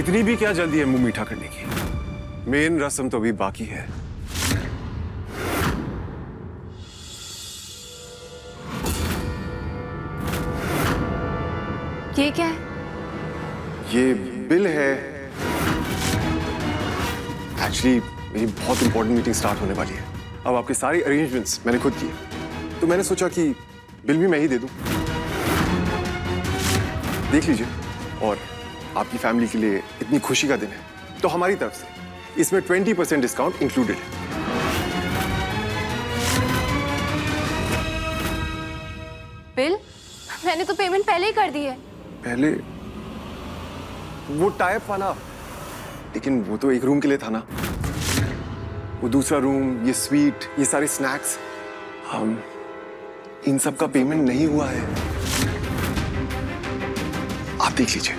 इतनी भी क्या जल्दी है मुंह मीठा करने की? मेन रस्म तो अभी बाकी है। ये क्या है? ये बिल है। एक्चुअली मेरी बहुत इंपॉर्टेंट मीटिंग स्टार्ट होने वाली है। अब आपके सारे अरेंजमेंट्स मैंने खुद किए, तो मैंने सोचा कि बिल भी मैं ही दे दूं। देख लीजिए, और आपकी फैमिली के लिए इतनी खुशी का दिन है, तो हमारी तरफ से इसमें 20% डिस्काउंट इंक्लूडेड है। बिल? मैंने तो पेमेंट पहले ही कर दी है। पहले वो टाइप वाला, लेकिन वो तो एक रूम के लिए था ना। वो दूसरा रूम, ये स्वीट, ये सारे स्नैक्स, हम इन सब का पेमेंट नहीं हुआ है। आप देख लीजिए।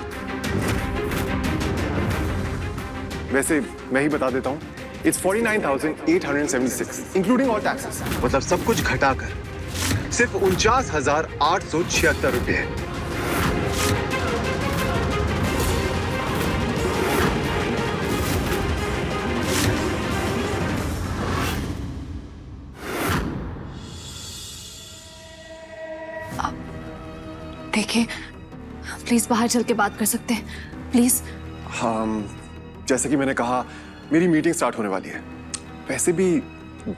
वैसे मैं ही बता देता हूं, इट्स 49,876 इंक्लूडिंग ऑल टैक्सेस। मतलब सब कुछ घटाकर सिर्फ 49,876 रुपए है। देखिए, प्लीज बाहर चल के बात कर सकते हैं, प्लीज। हाँ, जैसे कि मैंने कहा, मेरी मीटिंग स्टार्ट होने वाली है। वैसे भी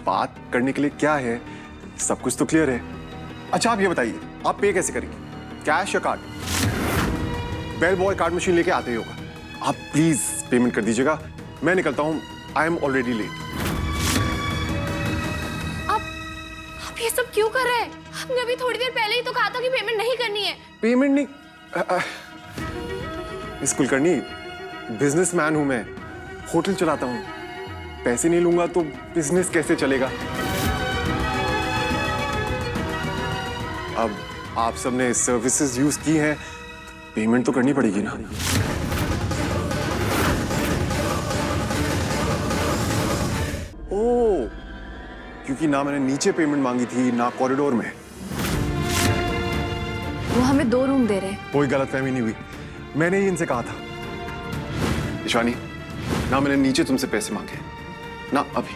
बात करने के लिए क्या है, सब कुछ तो क्लियर है। अच्छा आप ये बताइए, आप पे कैसे करेंगे, कैश या card? Bell boy card machine लेके आते ही होगा। आप प्लीज पेमेंट कर दीजिएगा, मैं निकलता हूँ। I am already late. आप ये सब क्यों कर रहे हैं? आपने अभी थोड़ी देर पहले ही तो कहा था कि पेमेंट नहीं करनी है। पेमेंट नहीं, मिस कुलकर्णी, बिजनेसमैन हूं मैं, होटल चलाता हूं। पैसे नहीं लूंगा तो बिजनेस कैसे चलेगा? अब आप सबने सर्विसेज यूज की हैं, पेमेंट तो करनी पड़ेगी ना। ओ, क्योंकि ना मैंने नीचे पेमेंट मांगी थी, ना कॉरिडोर में। वो हमें 2 रूम दे रहे हैं। कोई गलतफहमी नहीं हुई, मैंने ही इनसे कहा था। ईशानी, ना मैंने नीचे तुमसे पैसे मांगे, ना अभी।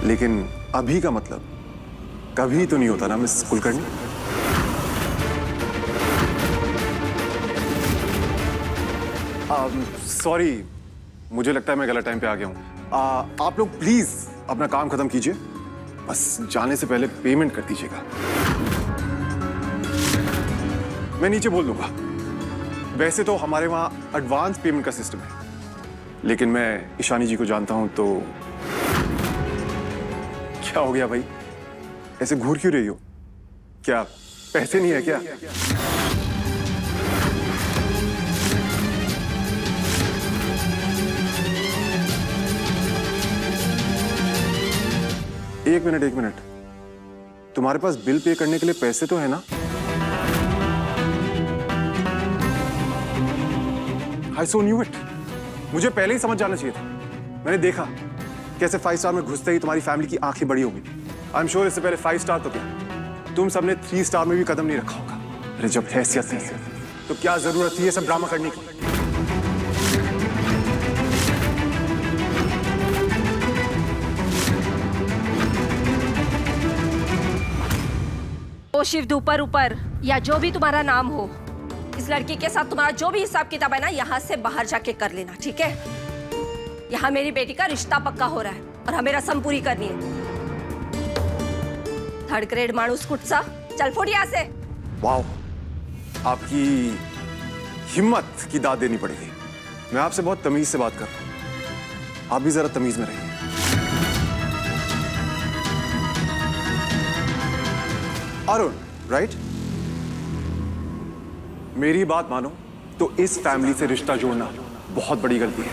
लेकिन अभी का मतलब कभी तो नहीं होता ना मिस कुलकर्णी। सॉरी, मुझे लगता है मैं गलत टाइम पे आ गया हूँ। आप लोग प्लीज अपना काम खत्म कीजिए, बस जाने से पहले पेमेंट कर दीजिएगा। मैं नीचे बोल दूंगा। वैसे तो हमारे वहां एडवांस पेमेंट का सिस्टम है, लेकिन मैं ईशानी जी को जानता हूं, तो क्या हो गया भाई, ऐसे घूर क्यों रही हो? क्या पैसे नहीं है क्या? एक मिनट, तुम्हारे पास बिल पे करने के लिए पैसे तो है ना? I so knew it. मुझे पहले ही समझ जाना चाहिए था। मैंने देखा कैसे 5 स्टार में घुसते ही तुम्हारी फैमिली की आंखें बड़ी हो गई। आई एम श्योर इससे पहले 5 स्टार तो क्या, तुम सबने 3 स्टार में भी कदम नहीं रखा होगा। अरे जब हैसियत नहीं है तो क्या जरूरत थी ये सब ड्रामा करने की? ओ शिव ऊपर ऊपर, या जो भी तुम्हारा नाम हो, इस लड़की के साथ तुम्हारा जो भी हिसाब किताब है ना, यहाँ से बाहर जाके कर लेना, ठीक है? यहाँ मेरी बेटी का रिश्ता पक्का हो रहा है और हमें रस्म पूरी करनी है। 3rd ग्रेड माणूस कुटसा, चल फोड़ यहाँ से। वाओ, आपकी हिम्मत की दाद देनी पड़ेगी। मैं आपसे बहुत तमीज से बात कर रहा हूं, आप भी जरा तमीज में रहिए। अरुण, राइट? मेरी बात मानो तो इस फैमिली से रिश्ता जोड़ना बहुत बड़ी गलती है।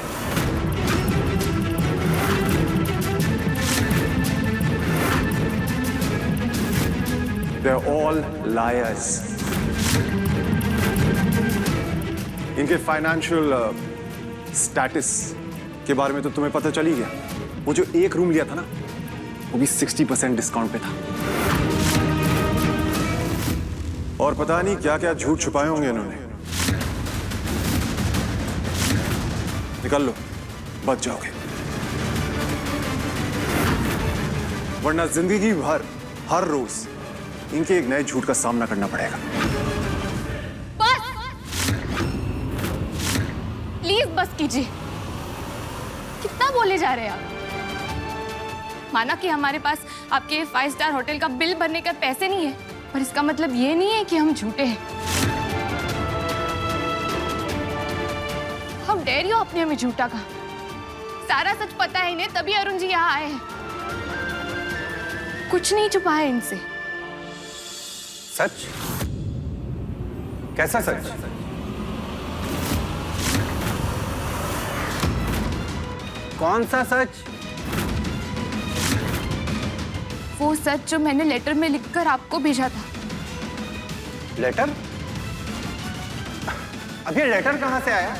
They're all liars. इनके फाइनेंशियल स्टेटस के बारे में तो तुम्हें पता चल ही गया। वो जो एक रूम लिया था ना, वो भी 60% डिस्काउंट पे था। और पता नहीं क्या क्या झूठ छुपाए होंगे इन्होंने। निकाल लो, बच जाओगे, वरना जिंदगी भर हर रोज इनके एक नए झूठ का सामना करना पड़ेगा। प्लीज बस कीजिए। कितना बोले जा रहे हैं आप? माना कि हमारे पास आपके 5 स्टार होटल का बिल भरने का पैसे नहीं है, पर इसका मतलब ये नहीं है कि हम झूठे हैं। हाउ डेयर यू अपने हमें झूठा कहा? सारा सच पता है इन्हें, तभी अरुण जी यहाँ आए हैं। कुछ नहीं छुपा है इनसे। सच? कैसा सच? कौन सा सच? वो सच जो मैंने लेटर में लिखकर आपको भेजा था। लेटर? अब ये लेटर कहां से आया?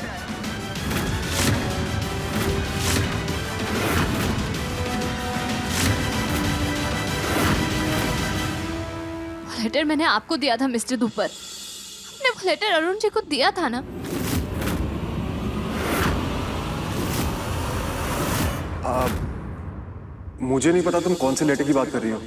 लेटर मैंने आपको दिया था मिस्टर धूपर। हमने वो लेटर अरुण जी को दिया था ना। मुझे नहीं पता तुम कौन से लेटर की बात कर रही हो।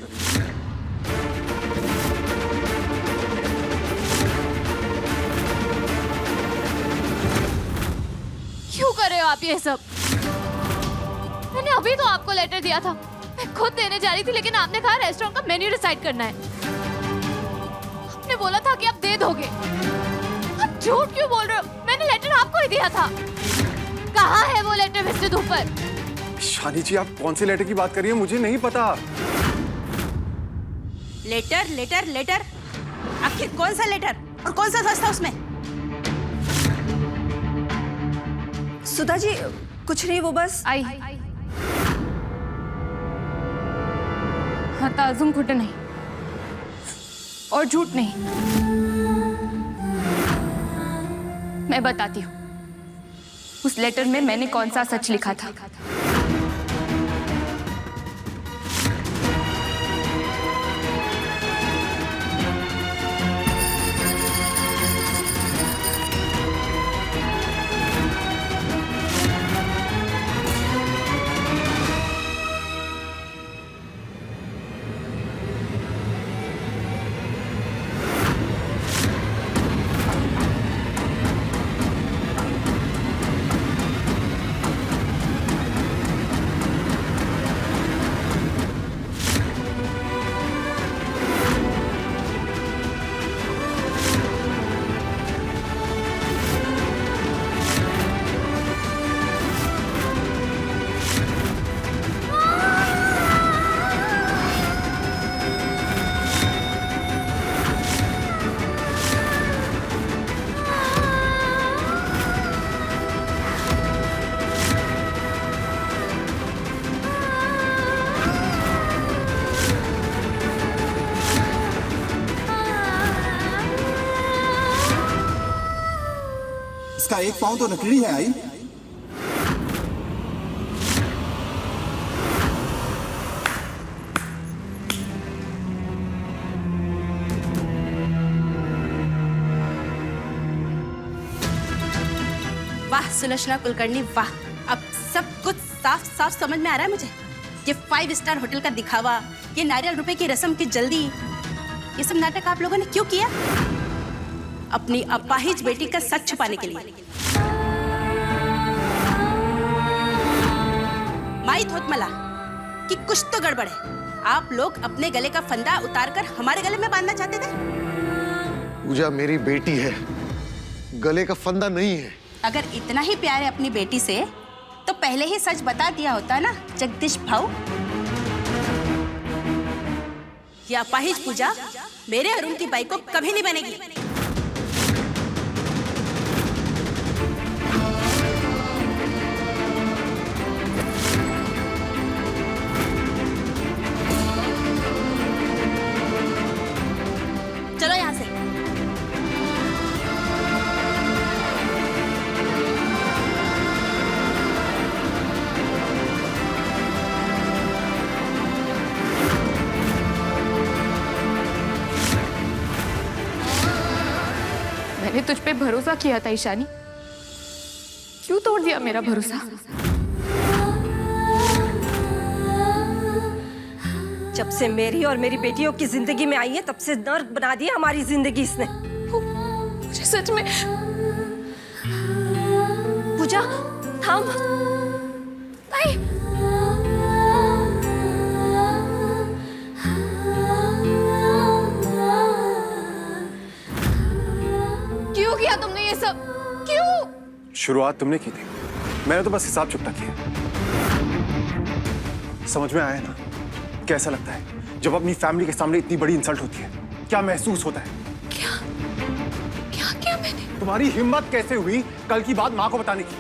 क्यों कर रहे हो आप ये सब? मैंने अभी तो आपको लेटर दिया था। मैं खुद देने जा रही थी, लेकिन आपने कहा रेस्टोरेंट का मेन्यू डिसाइड करना है। आपने बोला था कि आप दे दोगे। आप झूठ क्यों बोल रहे हो? मैंने लेटर आपको ही दिया था। कहाँ है वो लेटर मिस्टर धूपर? शानी जी, आप कौन से लेटर की बात कर रही हैं? मुझे नहीं पता। लेटर लेटर लेटर, आखिर कौन सा लेटर और कौन सा सच था उसमें? सुधा जी कुछ नहीं, वो बस आई हाँ, ताजुम खोटे नहीं और झूठ नहीं। मैं बताती हूँ उस लेटर में मैंने कौन सा सच लिखा था। इसका एक पाँव तो नकली है आई। वाह सुलोचना कुलकर्णी वाह, अब सब कुछ साफ साफ समझ में आ रहा है मुझे। ये 5 स्टार होटल का दिखावा, ये नारियल रुपए की रस्म की जल्दी, ये सब नाटक आप लोगों ने क्यों किया? अपनी अपाहिज बेटी का सच छुपाने के लिए। माई थोतमला कि कुछ तो गड़बड़ है। आप लोग अपने गले का फंदा उतारकर हमारे गले में बांधना चाहते थे। पूजा मेरी बेटी है, गले का फंदा नहीं है। अगर इतना ही प्यार है अपनी बेटी से तो पहले ही सच बता दिया होता ना जगदीश भाऊ। ये अपाहिज पूजा मेरे अरुण की बाई को कभी नहीं बनेगी। चलो यहाँ से। मैंने तुझ पे भरोसा किया था ईशानी, क्यों तोड़ दिया मेरा भरोसा। जब से मेरी और मेरी बेटियों की जिंदगी में आई है तब से नर्क बना दिया हमारी जिंदगी इसने। मुझे सच में पूजा थाम। नहीं, क्यों किया तुमने ये सब? क्यों? शुरुआत तुमने की थी, मैंने तो बस हिसाब चुकता किया। समझ में आया ना कैसा लगता है जब अपनी फैमिली के सामने इतनी बड़ी इंसल्ट होती है? क्या महसूस होता है? क्या किया मैंने? तुम्हारी हिम्मत कैसे हुई कल की बात माँ को बताने की?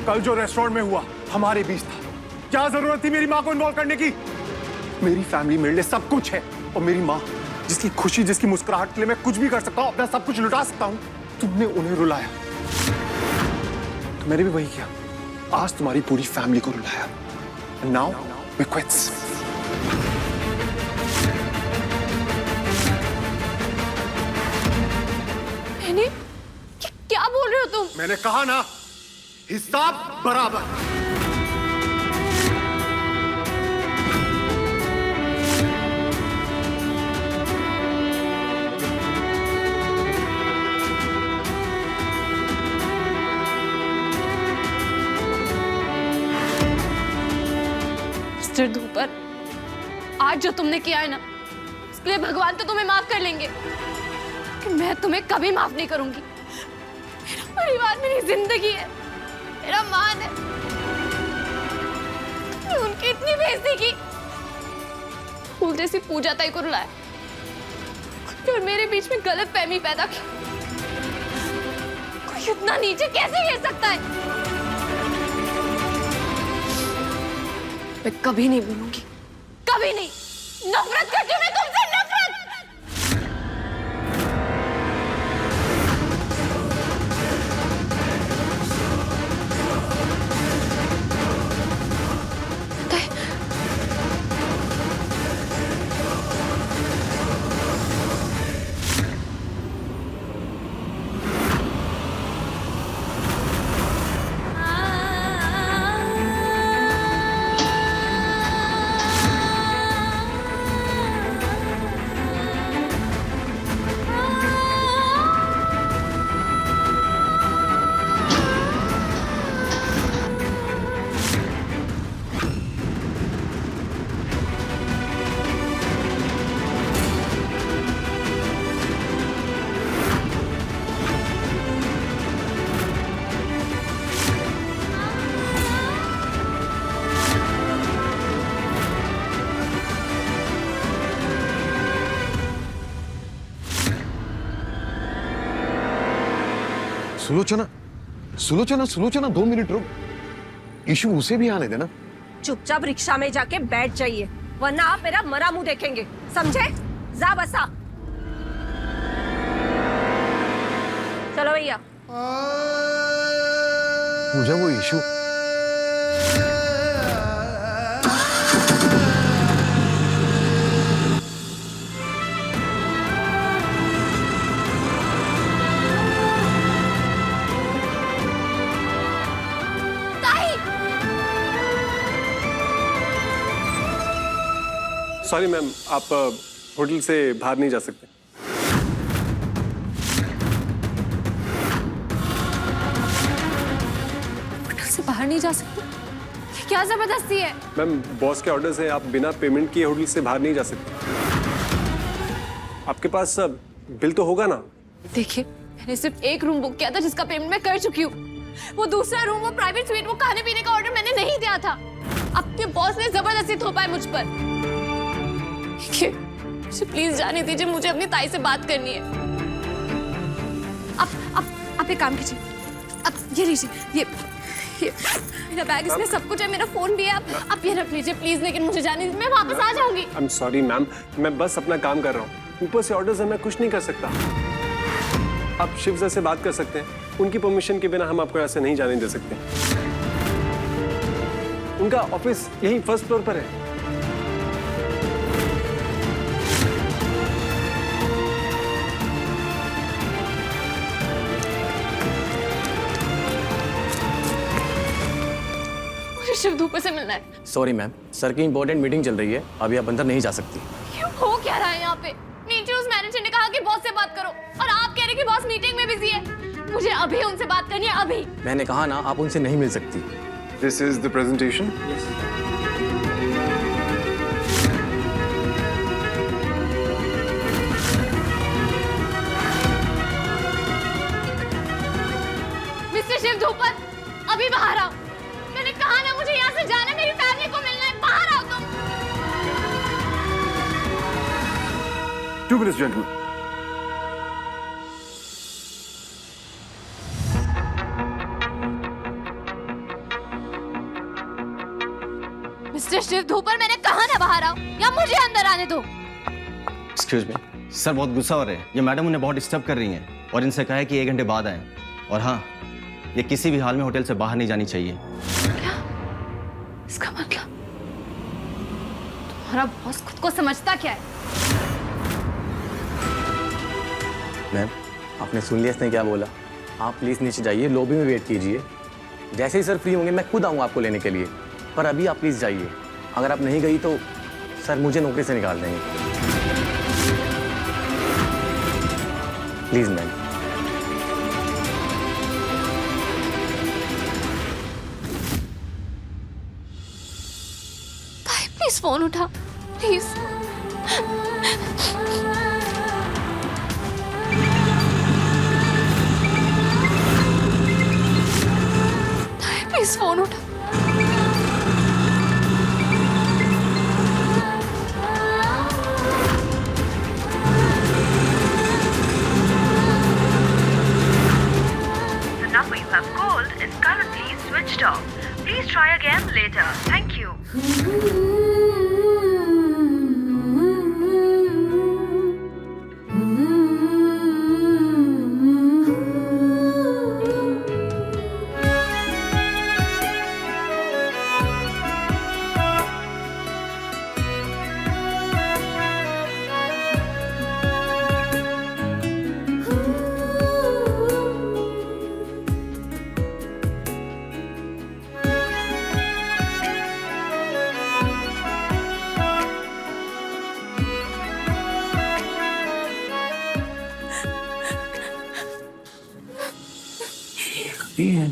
कल जो रेस्टोरेंट में हुआ हमारे बीच था, क्या जरूरत थी मेरी माँ को इन्वॉल्व करने की? मेरी फैमिली मेरे लिए सब कुछ है, और मेरी माँ जिसकी खुशी, जिसकी मुस्कुराहट के लिए मैं कुछ भी कर सकता हूँ, अपना सब कुछ लुटा सकता हूँ, तुमने उन्हें रुलाया। तो मैंने भी वही किया, आज तुम्हारी पूरी फैमिली को रुलाया। Now we quits. मैंने क्या बोल रहे हो तुम? मैंने कहा ना, हिसाब बराबर। मिस्टर धूपर, आज जो तुमने किया है ना, उसके लिए भगवान तो तुम्हें माफ कर लेंगे, कि मैं तुम्हें कभी माफ नहीं करूंगी। मेरा परिवार मेरी जिंदगी है, मेरा मान है। तुमने उनकी इतनी बेइज्जती की, फूल जैसी पूजा ताई को रुलाया, उनके और मेरे बीच में गलतफहमी पैदा की। कोई इतना नीचे कैसे गिर सकता है? मैं कभी नहीं भूलूंगी, कभी नहीं। नफरत करती हूँ मैं तुमसे, नफरत। सुलोचना, सुलोचना, सुलोचना, 2 मिनट रुक। इशू उसे भी आने देना। चुपचाप रिक्शा में जाके बैठ जाइए, वरना आप मेरा मरा मुंह देखेंगे, समझे? जा बसा। चलो भैया। मुझे वो इशू सॉरी मैम, आप होटल से बाहर नहीं जा सकते। होटल से बाहर नहीं जा सकते? ये क्या जबरदस्ती है? मैम, बॉस के ऑर्डर से आप बिना पेमेंट किए होटल से बाहर नहीं जा सकते। आपके पास बिल तो होगा ना? देखिए, मैंने सिर्फ एक रूम बुक किया था जिसका पेमेंट मैं कर चुकी हूँ। वो दूसरा रूम, वो प्राइवेट स्वीट, वो खाने पीने का ऑर्डर मैंने नहीं दिया था। आपके बॉस ने जबरदस्ती थोपा है मुझ पर। देखिए, मुझे प्लीज जाने दीजिए, मुझे अपनी ताई से बात करनी है। आप एक काम कीजिए, आप ये लीजिए, ये मेरा बैग, इसमें सब कुछ है, मेरा फोन भी है, आप ये रख लीजिए प्लीज। लेकिन मुझे जाने दीजिए, मैं वापस आ जाऊंगी। आई एम सॉरी मैम, मैं बस अपना काम कर रहा हूँ। ऊपर से ऑर्डर्स है, मैं कुछ नहीं कर सकता। आप शिव से बात कर सकते हैं, उनकी परमिशन के बिना हम आपको ऐसे नहीं जाने दे सकते। उनका ऑफिस यही फर्स्ट फ्लोर पर है। मुझे शिव धूपर से मिलना है। सॉरी मैम, सर की इंपॉर्टेंट मीटिंग चल रही है, अभी आप अंदर नहीं जा सकती। क्यों, हो क्या रहा है यहाँ पे? नीचे उस मैनेजर ने कहा कि बॉस से बात करो और आप कह रहे कि बॉस मीटिंग में बिजी है। मुझे अभी उनसे बात करनी है, अभी। मैंने कहा ना, आप उनसे नहीं मिल सकती। This is the presentation. Mister Shiv Dhupar, अभी बाहर आओ। मैंने कहा ना, मुझे यहाँ से जाना है, मेरी फैमिली को मिलना है। बाहर आओ तुम। 2 minutes, gentlemen. Mister Shiv Dhupar, मैंने कहा ना बाहर आओ, या मुझे अंदर आने दो। एक्सक्यूज मी सर, बहुत गुस्सा हो रहे हैं। ये मैडम उन्हें बहुत डिस्टर्ब कर रही हैं और इनसे कहा है कि 1 घंटे बाद आएं। और हाँ, ये किसी भी हाल में होटल से बाहर नहीं जानी चाहिए। क्या? इसका मतलब तुम्हारा बॉस खुद को समझता क्या है? मैम, आपने सुन लिया इसने क्या बोला? आप प्लीज़ नीचे जाइए, लॉबी में वेट कीजिए। जैसे ही सर फ्री होंगे मैं खुद आऊँगा आपको लेने के लिए, पर अभी आप प्लीज़ जाइए। अगर आप नहीं गई तो सर मुझे नौकरी से निकाल देंगे। Please ma'am. भाई प्लीज फोन उठा, प्लीज। प्लीज फोन उठा। The number you have called is currently switched off. Please try again later. Thank you.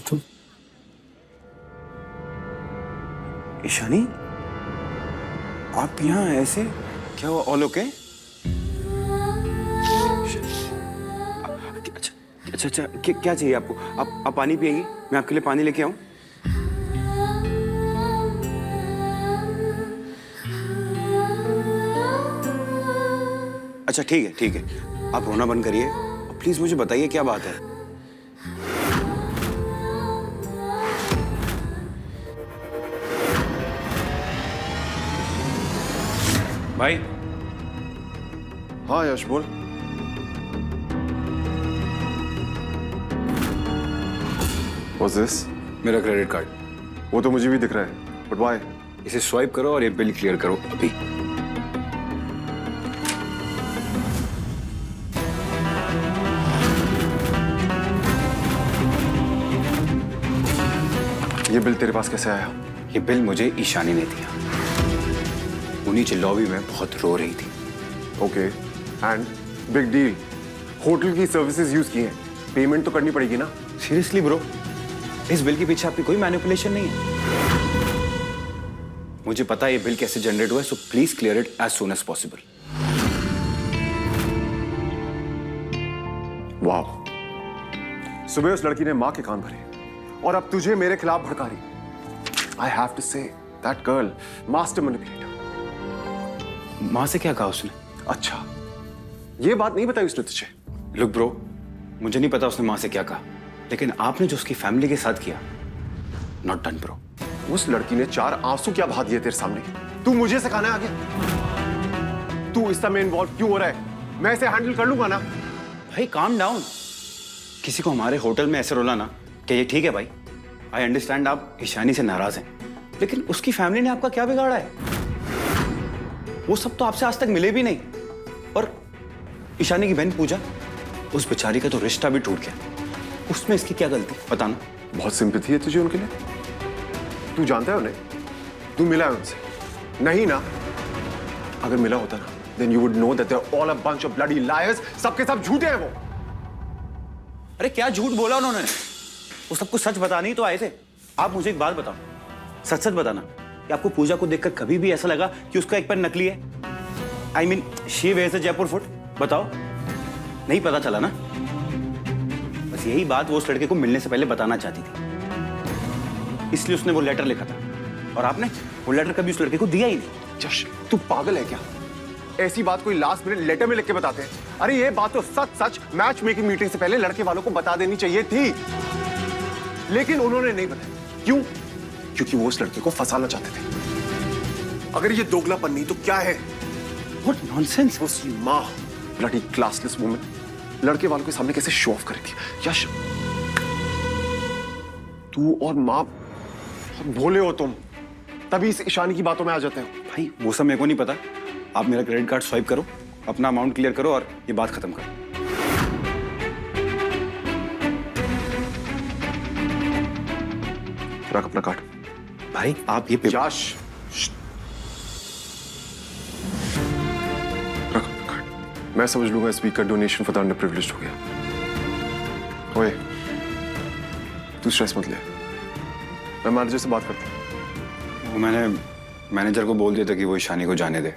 तुम ईशानी, आप यहाँ ऐसे? क्या हुआ? All okay? अच्छा, क्या चाहिए आपको? आप पानी पिएंगी? मैं आपके लिए पानी लेके आऊं? अच्छा ठीक है, आप रोना बंद करिए और प्लीज मुझे बताइए क्या बात है। भाई। हाँ यश, बोल। What's this? मेरा क्रेडिट कार्ड। वो तो मुझे भी दिख रहा है, but why? इसे स्वाइप करो और ये बिल क्लियर करो अभी। ये बिल तेरे पास कैसे आया? ये बिल मुझे ईशानी ने दिया। वो नीचे लॉबी में बहुत रो रही थी। Okay, and big deal. Hotel की सर्विसेज यूज की हैं, पेमेंट तो करनी पड़ेगी ना? सीरियसली ब्रो, इस बिल के पीछे आपकी कोई मैनिपुलेशन नहीं है। मुझे पता है ये बिल कैसे जनरेट हुआ है, so please clear it as soon as possible. वाह, सुबह उस लड़की ने माँ के कान भरे और अब तुझे मेरे खिलाफ भड़का रही। I have to say that girl master manipulator. माँ से क्या कहा उसने? अच्छा, ये बात नहीं बताई उसने तुझे? लुक ब्रो, मुझे नहीं पता उसने माँ से क्या कहा, लेकिन आपने जो उसकी फैमिली के साथ किया, नॉट डन ब्रो। उस लड़की ने 4 आंसू क्या बहा दिए तेरे सामने, तू मुझे सिखाना है आगे? तू इस में इन्वॉल्व क्यों हो रहा है? मैं इसे हैंडल कर लूंगा ना। भाई काम डाउन। किसी को हमारे होटल में ऐसे रोला ना, क्या ये ठीक है भाई? आई अंडरस्टैंड आप ईशानी से नाराज हैं, लेकिन उसकी फैमिली ने आपका क्या बिगाड़ा है? वो सब तो आपसे आज तक मिले भी नहीं। और ईशानी की बहन पूजा, उस बेचारी का तो रिश्ता भी टूट गया, उसमें इसकी क्या गलती? बताना। बहुत सिंपैथी है तुझे उनके लिए? तू जानता है उन्हें? तू मिला है उनसे? नहीं ना? अगर मिला होता ना, then you would know that they're all a bunch of bloody liars. सबके सब झूठे हैं वो। अरे क्या झूठ बोला उन्होंने? वो सब कुछ सच बताने ही तो आए थे। आप मुझे एक बात बताओ, सच सच बताना कि आपको पूजा को देखकर कभी भी ऐसा लगा कि उसका एक पैर नकली है? I mean, she wears a Jaipur foot. बताओ, नहीं पता चला ना? बस यही बात वो उस लड़के को मिलने से पहले बताना चाहती थी, इसलिए उसने वो लेटर लिखा था। और आपने वो लेटर कभी उस लड़के को दिया ही नहीं। जश, तू पागल है क्या? ऐसी बात कोई लास्ट मिनट लेटर में लिख के बताते हैं? अरे ये बात तो सच सच मैच मेकिंग मीटिंग से पहले लड़के वालों को बता देनी चाहिए थी, लेकिन उन्होंने नहीं बताया। क्यों? क्योंकि वो उस लड़के को फंसाना चाहते थे। अगर ये दोगलापन नहीं तो क्या है? What nonsense! उसकी माँ, ब्लडी क्लासलेस वुमन, लड़के वालों के सामने कैसे शो ऑफ कर रही थी। यश, तू और माँ भोले हो तुम, तभी इस ईशानी की बातों में आ जाते हो। भाई वो सब मेरे को नहीं पता। आप मेरा क्रेडिट कार्ड स्वाइप करो, अपना अमाउंट क्लियर करो और ये बात खत्म करो। रख अपना कार्ड। भाई आप ये जश, रख अपना कार्ड। मैं समझ लूंगा इस वीक का donation for the under privileged हो गया। ओए, तू स्ट्रेस मत ले, मैं मैनेजर से बात करता हूँ। मैंने मैनेजर को बोल दिया था कि वो ईशानी को जाने दे।